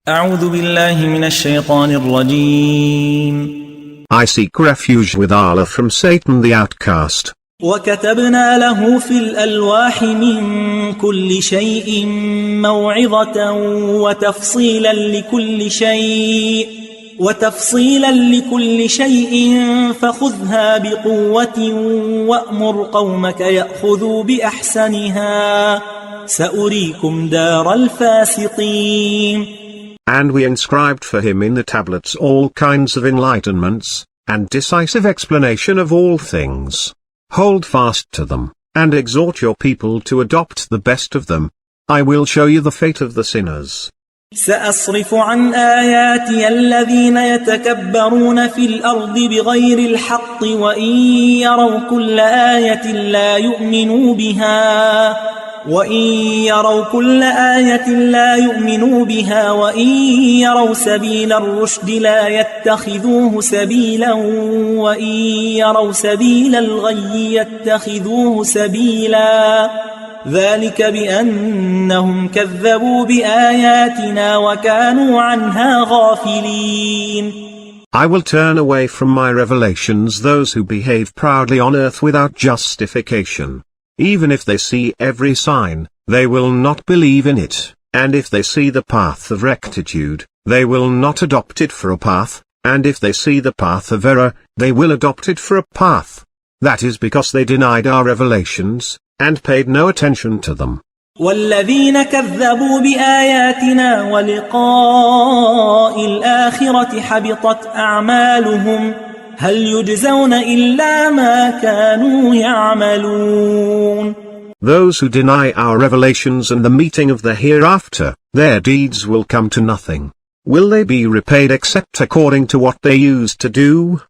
أعوذ بالله من الشيطان الرجيم. I seek refuge with Allah from Satan the outcast. وكتبنا له في الألواح من كل شيء موعظة وتفصيلا لكل شيء فخذها بقوة وأمر قومك يأخذوا بأحسنها سأريكم دار الفاسقين. And we inscribed for him in the tablets all kinds of enlightenments, and decisive explanation of all things. Hold fast to them, and exhort your people to adopt the best of them. I will show you the fate of the sinners. سأصرف عن آياتي الذين يتكبرون في الأرض بغير الحق وإن يروا كل آية لا يؤمنوا بها وإن يروا سبيل الرشد لا يتخذوه سبيلا وإن يروا سبيل الغي يتخذوه سبيلا ذلك بأنهم كذبوا بآياتنا وكانوا عنها غافلين. I will turn away from my revelations those who behave proudly on earth without justification. Even if they see every sign, they will not believe in it, and if they see the path of rectitude, they will not adopt it for a path, and if they see the path of error, they will adopt it for a path. That is because they denied our revelations, and paid no attention to them. والذين كذبوا بآياتنا ولقاء الآخرة حبطت أعمالهم هل يجزون إلا ما كانوا يعملون. Those who deny our revelations and the meeting of the hereafter, their deeds will come to nothing. Will they be repaid except according to what they used to do?